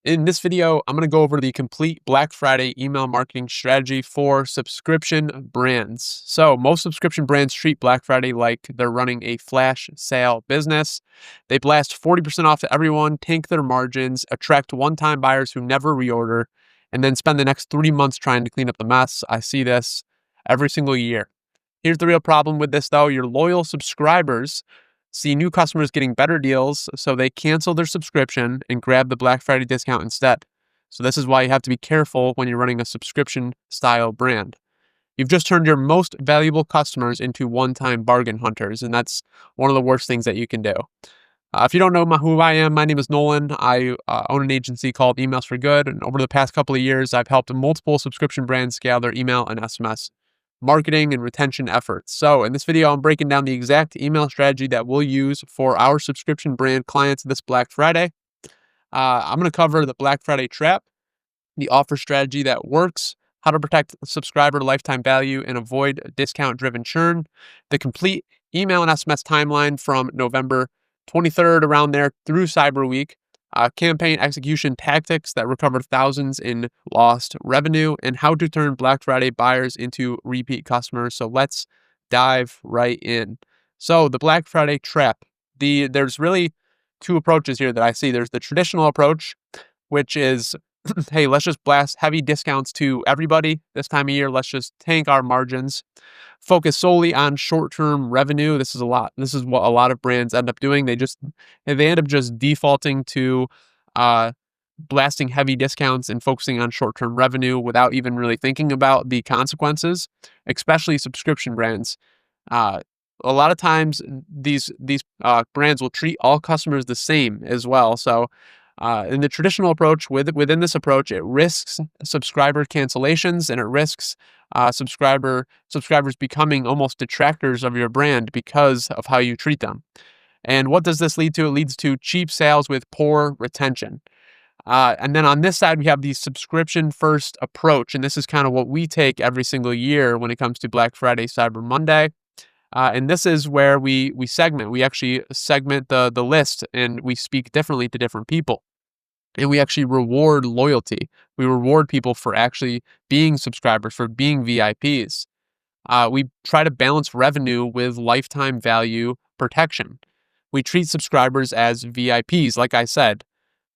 In this video, I'm going to go over the complete Black Friday email marketing strategy for subscription brands. So, most subscription brands treat Black Friday like they're running a flash sale business. They blast 40% off to everyone, tank their margins, attract one time buyers who never reorder, and then spend the next 3 months trying to clean up the mess. I see this every single year. Here's the real problem with this, though. Your loyal subscribers see new customers getting better deals, so they cancel their subscription and grab the Black Friday discount instead. So this is why you have to be careful when you're running a subscription style brand. You've just turned your most valuable customers into one-time bargain hunters, and that's one of the worst things that you can do. If you don't know who I am, my name is Nolan. I own an agency called Emails for Good, and over the past couple of years, I've helped multiple subscription brands scale their email and SMS marketing and retention efforts. So in this video, I'm breaking down the exact email strategy that we'll use for our subscription brand clients this Black Friday. I'm going to cover the Black Friday trap, the offer strategy that works, how to protect subscriber lifetime value and avoid discount-driven churn, the complete email and SMS timeline from November 23rd around there through Cyber Week, campaign execution tactics that recovered thousands in lost revenue, and how to turn Black Friday buyers into repeat customers. So let's dive right in. So the Black Friday trap. There's really two approaches here that I see. There's the traditional approach, which is, hey, let's just blast heavy discounts to everybody this time of year. Let's just tank our margins, focus solely on short-term revenue. This is what a lot of brands end up doing. They end up just defaulting to blasting heavy discounts and focusing on short-term revenue without even really thinking about the consequences, especially subscription brands. A lot of times these brands will treat all customers the same as well. So in the traditional approach, within this approach, it risks subscriber cancellations and it risks subscribers becoming almost detractors of your brand because of how you treat them. And what does this lead to? It leads to cheap sales with poor retention. And then on this side, we have the subscription first approach. And this is kind of what we take every single year when it comes to Black Friday, Cyber Monday. And this is where we segment. We actually segment the list and we speak differently to different people. And we actually reward loyalty. We reward people for actually being subscribers, for being VIPs. We try to balance revenue with lifetime value protection. We treat subscribers as VIPs. Like I said,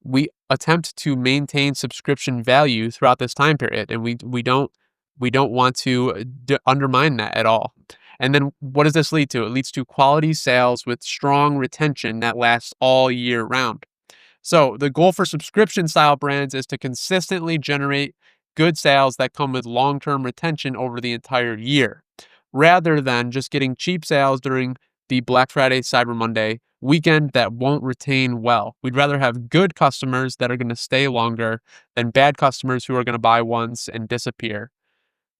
we attempt to maintain subscription value throughout this time period, and we don't want to undermine that at all. And then what does this lead to? It leads to quality sales with strong retention that lasts all year round. So the goal for subscription style brands is to consistently generate good sales that come with long-term retention over the entire year, rather than just getting cheap sales during the Black Friday, Cyber Monday weekend that won't retain well. We'd rather have good customers that are going to stay longer than bad customers who are going to buy once and disappear.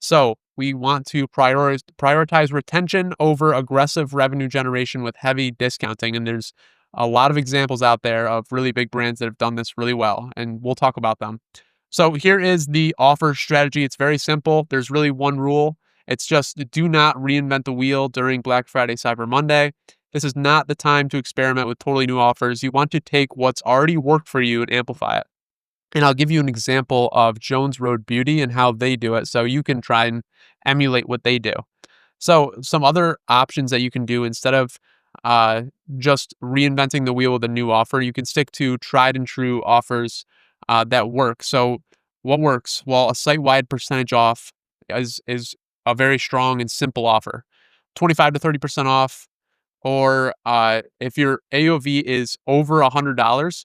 So we want to prioritize retention over aggressive revenue generation with heavy discounting. And there's a lot of examples out there of really big brands that have done this really well, and we'll talk about them. So here is the offer strategy. It's very simple. There's really one rule. It's just do not reinvent the wheel during Black Friday, Cyber Monday. This is not the time to experiment with totally new offers. You want to take what's already worked for you and amplify it. And I'll give you an example of Jones Road Beauty and how they do it so you can try and emulate what they do. So some other options that you can do instead of just reinventing the wheel with a new offer, you can stick to tried and true offers that work. So what works? Well, a site-wide percentage off is a very strong and simple offer. 25 to 30% off, or if your AOV is over $100,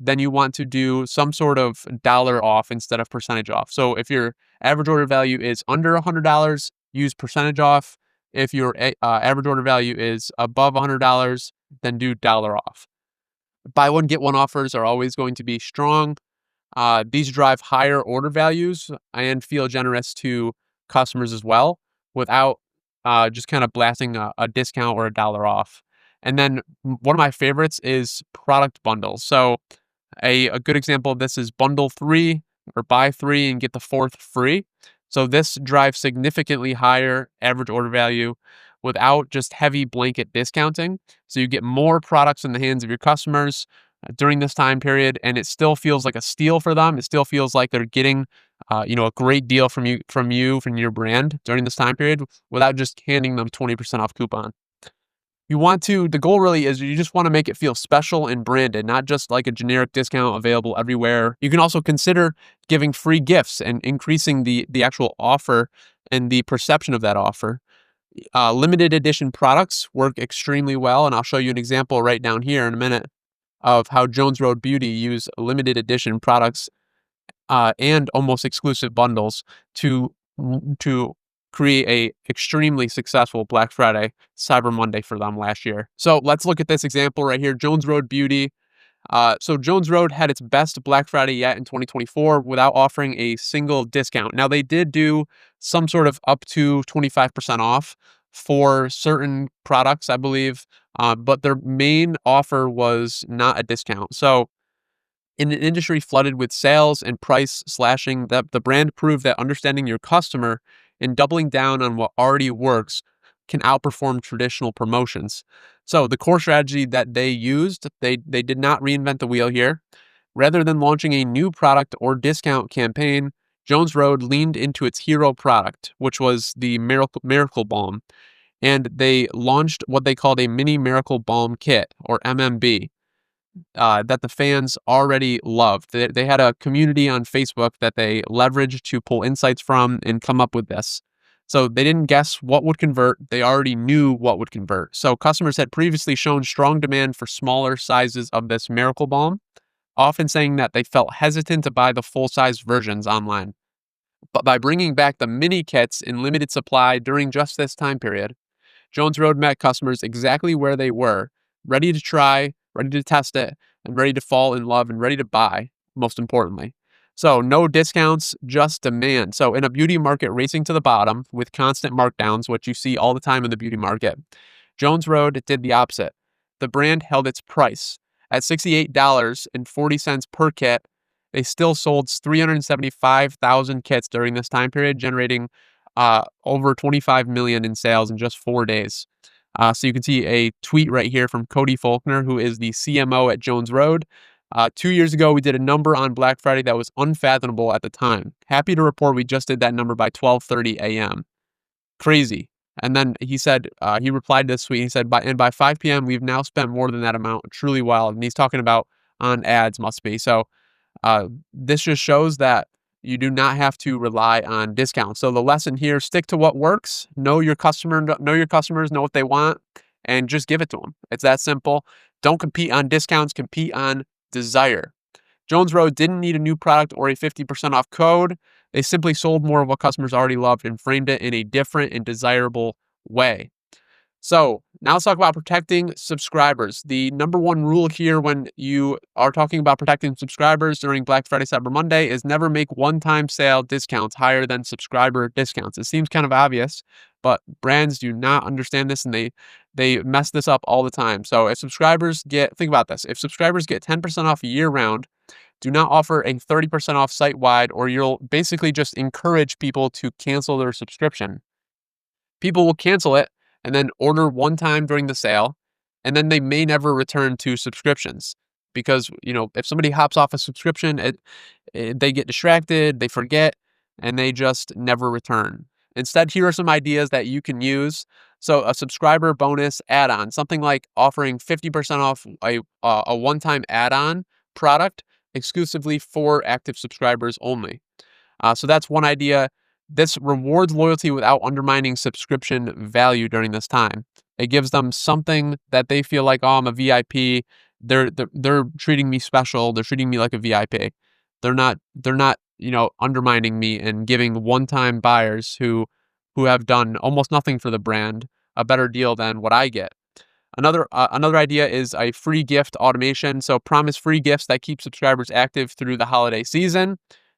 then you want to do some sort of dollar off instead of percentage off. So if your average order value is under $100, use percentage off. If your average order value is above $100, then do dollar off. Buy one, get one offers are always going to be strong. These drive higher order values and feel generous to customers as well without just kind of blasting a discount or a dollar off. And then one of my favorites is product bundles. So a good example of this is bundle 3 or buy 3 and get the 4th free. So this drives significantly higher average order value without just heavy blanket discounting. So you get more products in the hands of your customers during this time period, and it still feels like a steal for them. It still feels like they're getting, a great deal from your brand during this time period without just handing them 20% off coupon. The goal really is you just want to make it feel special and branded, not just like a generic discount available everywhere. You can also consider giving free gifts and increasing the actual offer and the perception of that offer. Limited edition products work extremely well, and I'll show you an example right down here in a minute of how Jones Road Beauty use limited edition products and almost exclusive bundles to to create a extremely successful Black Friday, Cyber Monday for them last year. So let's look at this example right here. Jones Road Beauty. So Jones Road had its best Black Friday yet in 2024 without offering a single discount. Now they did do some sort of up to 25% off for certain products, I believe, but their main offer was not a discount. So in an industry flooded with sales and price slashing, that the brand proved that understanding your customer and doubling down on what already works can outperform traditional promotions. So the core strategy that they used, they did not reinvent the wheel here. Rather than launching a new product or discount campaign, Jones Road leaned into its hero product, which was the Miracle Balm, and they launched what they called a mini Miracle Balm kit, or MMB, that the fans already loved. They had a community on Facebook that they leveraged to pull insights from and come up with this. So they didn't guess what would convert. They already knew what would convert. So customers had previously shown strong demand for smaller sizes of this Miracle Balm, often saying that they felt hesitant to buy the full-size versions online. But by bringing back the mini kits in limited supply during just this time period, Jones Road met customers exactly where they were, ready to try, ready to test it, and ready to fall in love and ready to buy, most importantly. So, no discounts, just demand. So, in a beauty market racing to the bottom with constant markdowns, which you see all the time in the beauty market, Jones Road did the opposite. The brand held its price. At $68.40 per kit, they still sold 375,000 kits during this time period, generating over 25 million in sales in just 4 days. So you can see a tweet right here from Cody Faulkner, who is the CMO at Jones Road. 2 years ago, we did a number on Black Friday that was unfathomable at the time. Happy to report we just did that number by 12:30 a.m. Crazy. And then he said, he replied to this tweet. He said, by 5 p.m., we've now spent more than that amount. Truly wild. And he's talking about on ads, must be. So this just shows that you do not have to rely on discounts. So the lesson here, stick to what works, know your customers, know what they want, and just give it to them. It's that simple. Don't compete on discounts, compete on desire. Jones Road didn't need a new product or a 50% off code. They simply sold more of what customers already loved and framed it in a different and desirable way. So now let's talk about protecting subscribers. The number one rule here when you are talking about protecting subscribers during Black Friday, Cyber Monday is never make one-time sale discounts higher than subscriber discounts. It seems kind of obvious, but brands do not understand this and they mess this up all the time. So think about this. If subscribers get 10% off year round, do not offer a 30% off site-wide, or you'll basically just encourage people to cancel their subscription. People will cancel it and then order one time during the sale, and then they may never return to subscriptions because, if somebody hops off a subscription, they get distracted, they forget, and they just never return. Instead, here are some ideas that you can use. So a subscriber bonus add-on, something like offering 50% off a one-time add-on product exclusively for active subscribers only. So that's one idea. This rewards loyalty without undermining subscription value during this time. It gives them something that they feel like, oh, I'm a VIP. They're treating me special. They're treating me like a VIP. They're not undermining me and giving one-time buyers who have done almost nothing for the brand a better deal than what I get. Another idea is a free gift automation. So promise free gifts that keep subscribers active through the holiday season.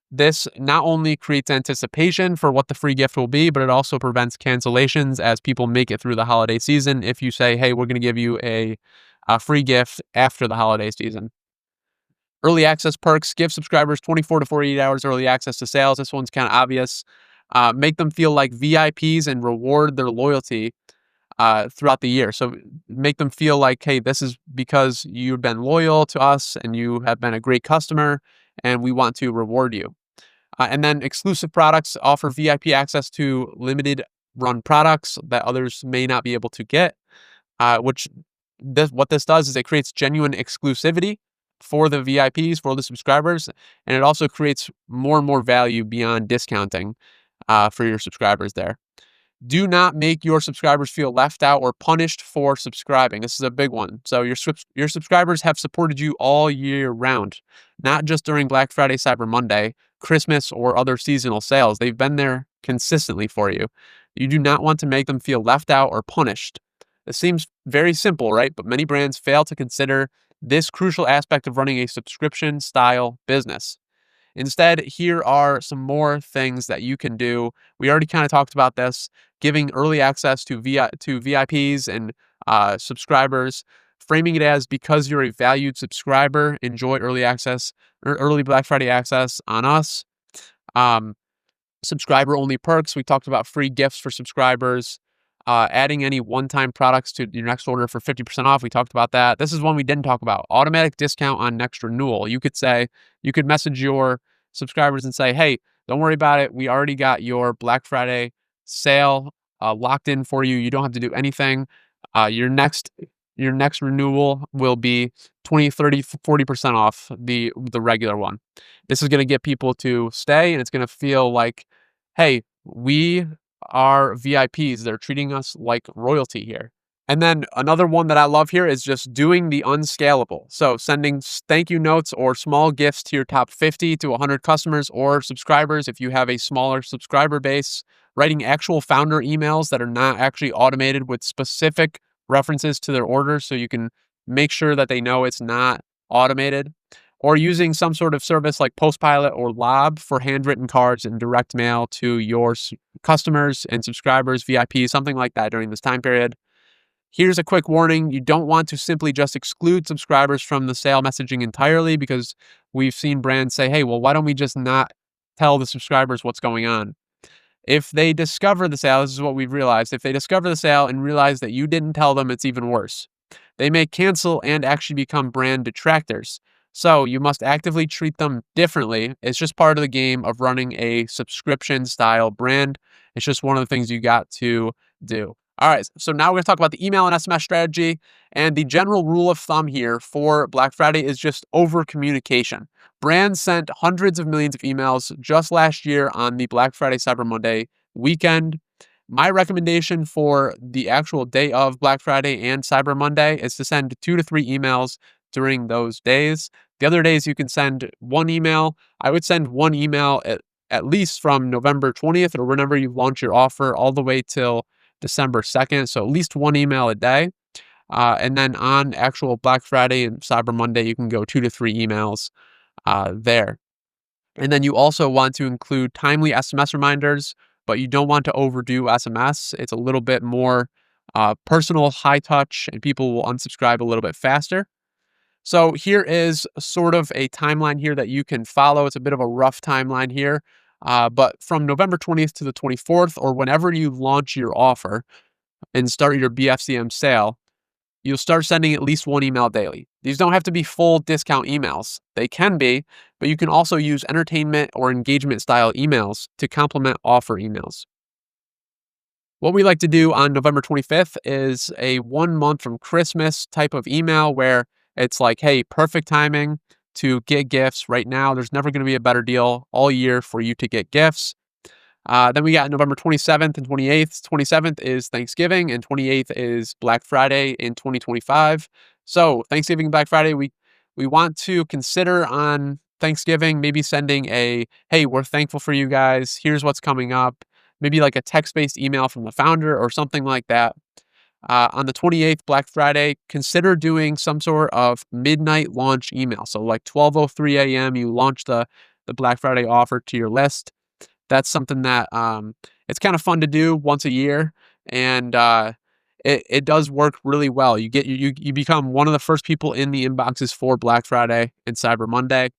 This not only creates anticipation for what the free gift will be, but it also prevents cancellations as people make it through the holiday season. If you say, hey, we're going to give you a free gift after the holiday season. Early access perks, give subscribers 24 to 48 hours early access to sales. This one's kind of obvious. Make them feel like VIPs and reward their loyalty. throughout the year. So make them feel like, hey, this is because you've been loyal to us and you have been a great customer, and we want to reward you. And then exclusive products offer VIP access to limited run products that others may not be able to get. Which what this does is it creates genuine exclusivity for the VIPs, for the subscribers, and it also creates more and more value beyond discounting for your subscribers there. Do not make your subscribers feel left out or punished for subscribing. This is a big one. So your subscribers have supported you all year round, not just during Black Friday, Cyber Monday, Christmas, or other seasonal sales. They've been there consistently for you. You do not want to make them feel left out or punished. It seems very simple, right? But many brands fail to consider this crucial aspect of running a subscription style business. Instead, here are some more things that you can do. We already kind of talked about this, giving early access to VIPs and subscribers, framing it as because you're a valued subscriber, enjoy early access or early Black Friday access on us. Um, Subscriber only perks. We talked about free gifts for subscribers, adding any one-time products to your next order for 50% off. We talked about that. This is one we didn't talk about. Automatic discount on next renewal. You could message your subscribers and say, hey, don't worry about it. We already got your Black Friday sale locked in for you. You don't have to do anything. Your next renewal will be 20, 30, 40% off the regular one. This is going to get people to stay, and it's going to feel like, hey, we are VIPs. They're treating us like royalty here. And then another one that I love here is just doing the unscalable. So sending thank you notes or small gifts to your top 50 to 100 customers or subscribers if you have a smaller subscriber base. Writing actual founder emails that are not actually automated with specific references to their orders so you can make sure that they know it's not automated. Or using some sort of service like Postpilot or Lob for handwritten cards and direct mail to your customers and subscribers, VIPs, something like that during this time period. Here's a quick warning. You don't want to simply just exclude subscribers from the sale messaging entirely, because we've seen brands say, hey, well, why don't we just not tell the subscribers what's going on? If they discover the sale, this is what we've realized. If they discover the sale and realize that you didn't tell them, it's even worse. They may cancel and actually become brand detractors. So you must actively treat them differently. It's just part of the game of running a subscription style brand. It's just one of the things you got to do. All right, so now we're going to talk about the email and SMS strategy. And the general rule of thumb here for Black Friday is just over communication. Brands sent hundreds of millions of emails just last year on the Black Friday, Cyber Monday weekend. My recommendation for the actual day of Black Friday and Cyber Monday is to send 2 to 3 emails during those days. The other days you can send one email. I would send one email at least from November 20th or whenever you launch your offer all the way till December 2nd. So at least one email a day. And then on actual Black Friday and Cyber Monday, you can go 2 to 3 emails there. And then you also want to include timely SMS reminders, but you don't want to overdo SMS. It's a little bit more personal, high touch, and people will unsubscribe a little bit faster. So here is sort of a timeline here that you can follow. It's a bit of a rough timeline here, but from November 20th to the 24th, or whenever you launch your offer and start your BFCM sale, you'll start sending at least one email daily. These don't have to be full discount emails. They can be, but you can also use entertainment or engagement style emails to complement offer emails. What we like to do on November 25th is a 1 month from Christmas type of email where it's like, hey, perfect timing to get gifts right now. There's never going to be a better deal all year for you to get gifts. Then we got November 27th and 28th. 27th is Thanksgiving and 28th is Black Friday in 2025. So Thanksgiving and Black Friday, we want to consider on Thanksgiving, maybe sending a, hey, we're thankful for you guys. Here's what's coming up. Maybe like a text-based email from the founder or something like that. On the 28th, Black Friday, consider doing some sort of midnight launch email. So like 12:03 a.m., you launch the Black Friday offer to your list. That's something that it's kind of fun to do once a year, and it does work really well. You become one of the first people in the inboxes for Black Friday and Cyber Monday.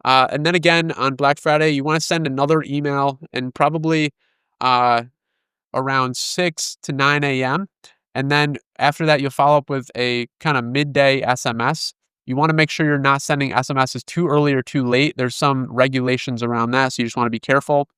And then again on Black Friday, you want to send another email, and probably around 6 to 9 a.m. And then after that, you'll follow up with a kind of midday SMS. You want to make sure you're not sending SMSs too early or too late. There's some regulations around that, so you just want to be careful.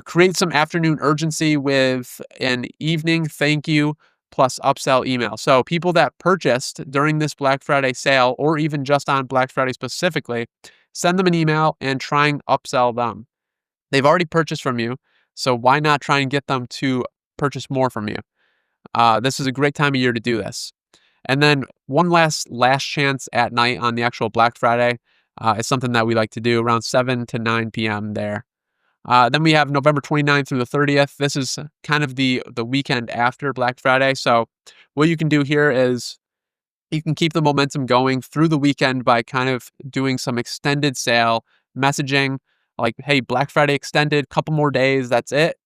Create some afternoon urgency with an evening thank you plus upsell email. So people that purchased during this Black Friday sale, or even just on Black Friday specifically, send them an email and try and upsell them. They've already purchased from you, so why not try and get them to purchase more from you? This is a great time of year to do this. And then one last chance at night on the actual Black Friday is something that we like to do around 7 to 9 p.m. there. Then we have November 29th through the 30th. This is kind of the weekend after Black Friday. So what you can do here is you can keep the momentum going through the weekend by kind of doing some extended sale messaging like, hey, Black Friday extended, couple more days, that's it.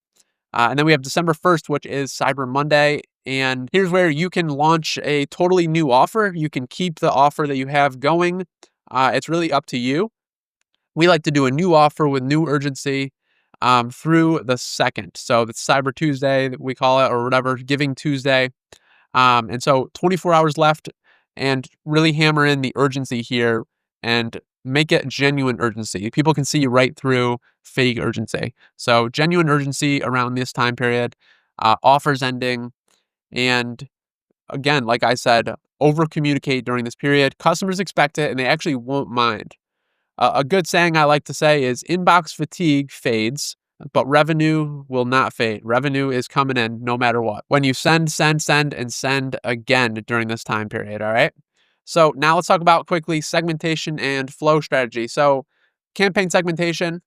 And then we have December 1st, which is Cyber Monday. And here's where you can launch a totally new offer. You can keep the offer that you have going. It's really up to you. We like to do a new offer with new urgency through the 2nd. So it's Cyber Tuesday, we call it, or whatever, Giving Tuesday. And so 24 hours left, and really hammer in the urgency here and make it genuine urgency. People can see right through fake urgency. So genuine urgency around this time period, offers ending, and again, like I said, over communicate during this period. Customers expect it and they actually won't mind. A good saying I like to say is inbox fatigue fades, but revenue will not fade. Revenue is coming in no matter what. When you send, and send again during this time period, all right? So now let's talk about quickly segmentation and flow strategy. So campaign segmentation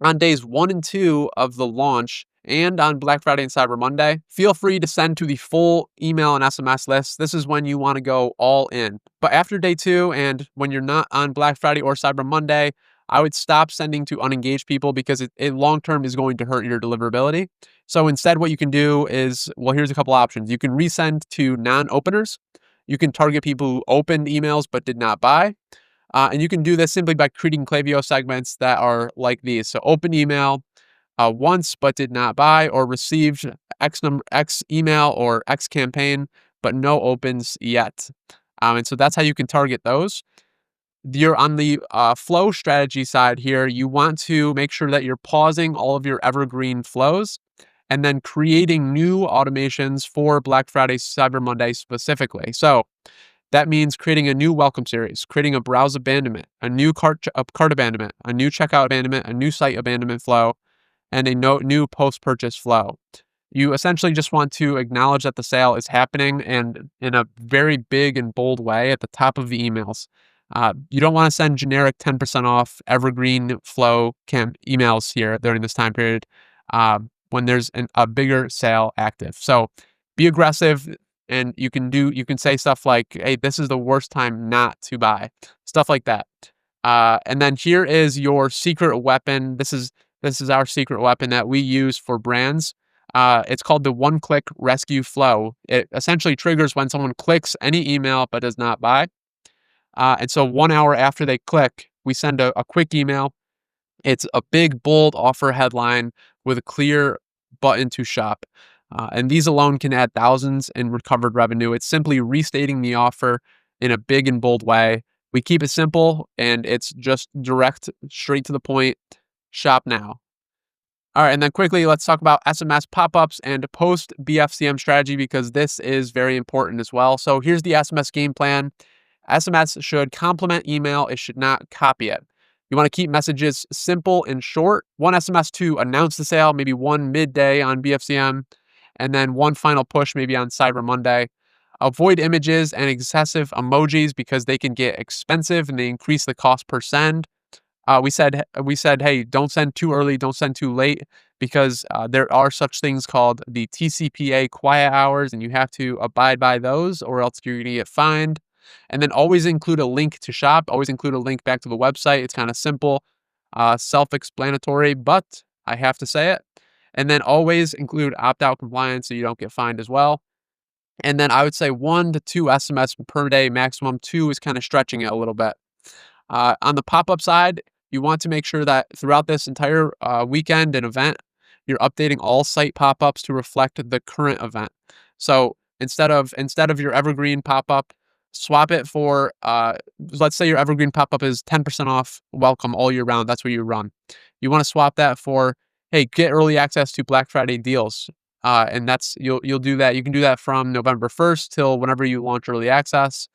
on days 1 and 2 of the launch and on Black Friday and Cyber Monday, feel free to send to the full email and SMS list. This is when you want to go all in. But after day 2 and when you're not on Black Friday or Cyber Monday, I would stop sending to unengaged people because it long-term is going to hurt your deliverability. So instead, what you can do is, well, here's a couple options. You can resend to non-openers. You can target people who opened emails but did not buy. And you can do this simply by creating Klaviyo segments that are like these. So open email once but did not buy, or received X email or X campaign, but no opens yet. And so that's how you can target those. You're on the flow strategy side here. You want to make sure that you're pausing all of your evergreen flows and then creating new automations for Black Friday, Cyber Monday specifically. So that means creating a new welcome series, creating a browse abandonment, a new cart abandonment, a new checkout abandonment, a new site abandonment flow, and a new post-purchase flow. You essentially just want to acknowledge that the sale is happening, and in a very big and bold way at the top of the emails. You don't want to send generic 10% off evergreen flow emails here during this time period when there's a bigger sale active. So be aggressive, and you can say stuff like, hey, this is the worst time not to buy, stuff like that. And then here is your secret weapon. This is our secret weapon that we use for brands. It's called the one-click rescue flow. It essentially triggers when someone clicks any email but does not buy. And so 1 hour after they click, we send a quick email. It's a big, bold offer headline with a clear button to shop. And these alone can add thousands in recovered revenue. It's simply restating the offer in a big and bold way. We keep it simple, and it's just direct, straight to the point. Shop now. All right, and then quickly, let's talk about SMS pop-ups and post-BFCM strategy, because this is very important as well. So here's the SMS game plan. SMS should complement email. It should not copy it. You want to keep messages simple and short. One SMS to announce the sale, maybe one midday on BFCM, and then one final push maybe on Cyber Monday. Avoid images and excessive emojis because they can get expensive and they increase the cost per send. We said, hey, don't send too early, don't send too late, because there are such things called the TCPA quiet hours, and you have to abide by those, or else you're going to get fined. And then always include a link to shop. Always include a link back to the website. It's kind of simple, self-explanatory, but I have to say it. And then always include opt-out compliance so you don't get fined as well. And then I would say 1 to 2 SMS per day maximum. 2 is kind of stretching it a little bit. On the pop-up side, you want to make sure that throughout this entire weekend and event, you're updating all site pop-ups to reflect the current event. So Instead of your evergreen pop-up, swap it for, let's say your evergreen pop-up is 10% off welcome all year round. That's what you run. You want to swap that for, hey, get early access to Black Friday deals. And that's you'll do that. You can do that from November 1st till whenever you launch early access.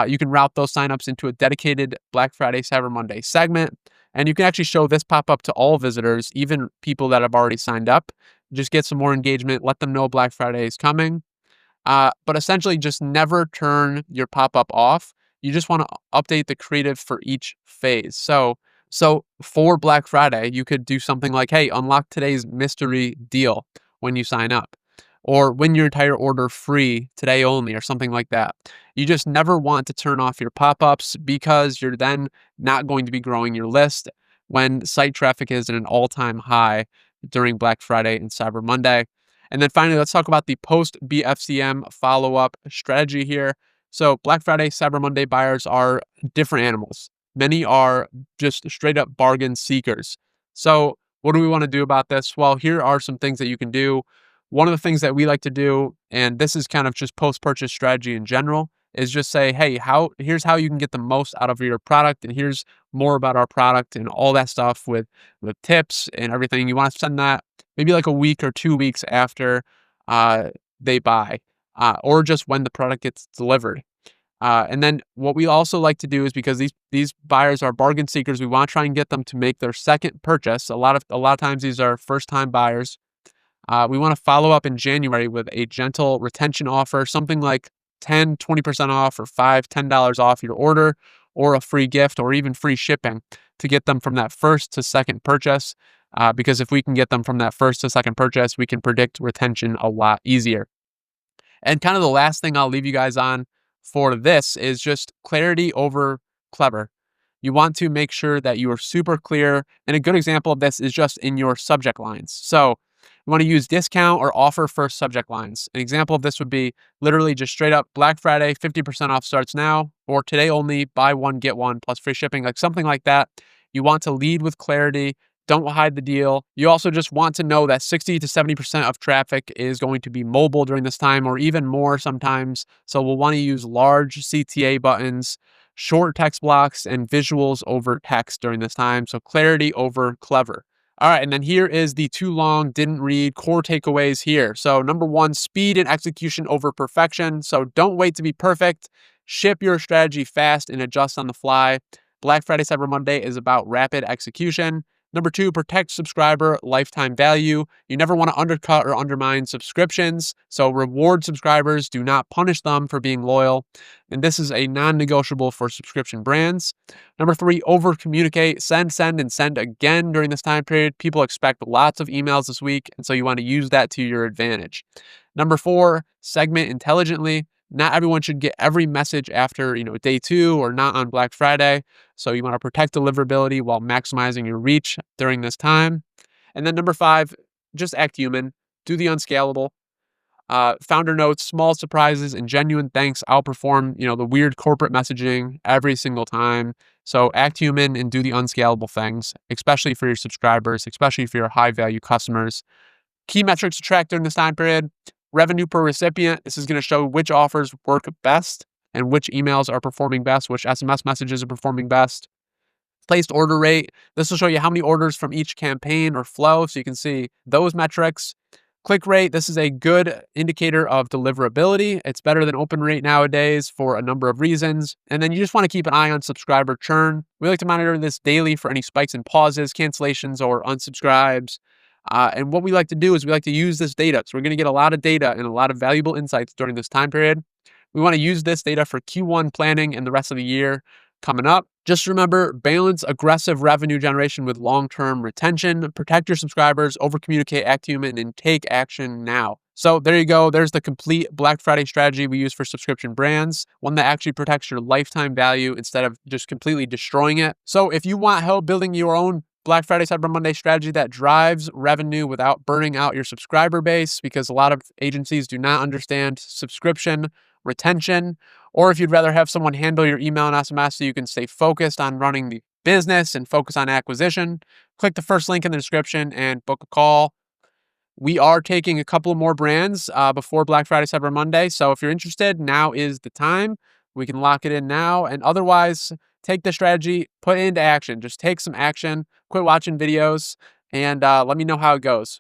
You can route those signups into a dedicated Black Friday, Cyber Monday segment. And you can actually show this pop up to all visitors, even people that have already signed up. Just get some more engagement, let them know Black Friday is coming. But essentially, just never turn your pop up off. You just want to update the creative for each phase. So for Black Friday, you could do something like, hey, unlock today's mystery deal when you sign up, or win your entire order free today only, or something like that. You just never want to turn off your pop-ups because you're then not going to be growing your list when site traffic is at an all-time high during Black Friday and Cyber Monday. And then finally, let's talk about the post-BFCM follow-up strategy here. So Black Friday, Cyber Monday buyers are different animals. Many are just straight up bargain seekers. So what do we want to do about this? Well, here are some things that you can do. One of the things that we like to do, and this is kind of just post-purchase strategy in general, is just say, hey, here's how you can get the most out of your product, and here's more about our product and all that stuff with tips and everything. You want to send that maybe like a week or 2 weeks after they buy, or just when the product gets delivered. And then what we also like to do is, because these buyers are bargain seekers, we want to try and get them to make their second purchase. A lot of times these are first time buyers. We want to follow up in January with a gentle retention offer, something like 10, 20% off, or $5, $10 off your order, or a free gift, or even free shipping to get them from that first to second purchase. Because if we can get them from that first to second purchase, we can predict retention a lot easier. And kind of the last thing I'll leave you guys on for this is just clarity over clever. You want to make sure that you are super clear. And a good example of this is just in your subject lines. So you want to use discount or offer first subject lines. An example of this would be literally just straight up Black Friday, 50% off starts now, or today only, buy one, get one plus free shipping, like something like that. You want to lead with clarity. Don't hide the deal. You also just want to know that 60 to 70% of traffic is going to be mobile during this time, or even more sometimes. So we'll want to use large CTA buttons, short text blocks, and visuals over text during this time. So clarity over clever. All right, and then here is the too long, didn't read core takeaways here. So number one, speed and execution over perfection. So don't wait to be perfect. Ship your strategy fast and adjust on the fly. Black Friday, Cyber Monday is about rapid execution. Number two, protect subscriber lifetime value. You never want to undercut or undermine subscriptions. So reward subscribers, do not punish them for being loyal. And this is a non-negotiable for subscription brands. Number three, over communicate, send, and send again during this time period. People expect lots of emails this week, and so you want to use that to your advantage. Number four, segment intelligently. Not everyone should get every message after, day two or not on Black Friday. So you want to protect deliverability while maximizing your reach during this time. And then number five, just act human. Do the unscalable. Founder notes, small surprises and genuine thanks outperform, the weird corporate messaging every single time. So act human and do the unscalable things, especially for your subscribers, especially for your high value customers. Key metrics to track during this time period. Revenue per recipient. This is going to show which offers work best and which emails are performing best, which SMS messages are performing best. Placed order rate. This will show you how many orders from each campaign or flow, so you can see those metrics. Click rate. This is a good indicator of deliverability. It's better than open rate nowadays for a number of reasons. And then you just want to keep an eye on subscriber churn. We like to monitor this daily for any spikes and pauses, cancellations, or unsubscribes. And what we like to do is we like to use this data. So we're going to get a lot of data and a lot of valuable insights during this time period. We want to use this data for Q1 planning and the rest of the year coming up. Just remember, balance aggressive revenue generation with long-term retention. Protect your subscribers, over-communicate, act human, and take action now. So there you go. There's the complete Black Friday strategy we use for subscription brands, one that actually protects your lifetime value instead of just completely destroying it. So if you want help building your own Black Friday, Cyber Monday strategy that drives revenue without burning out your subscriber base, because a lot of agencies do not understand subscription retention, or if you'd rather have someone handle your email and SMS so you can stay focused on running the business and focus on acquisition, click the first link in the description and book a call. We are taking a couple more brands before Black Friday, Cyber Monday. So if you're interested, now is the time. We can lock it in now. And otherwise, take the strategy, put it into action. Just take some action, quit watching videos, and let me know how it goes.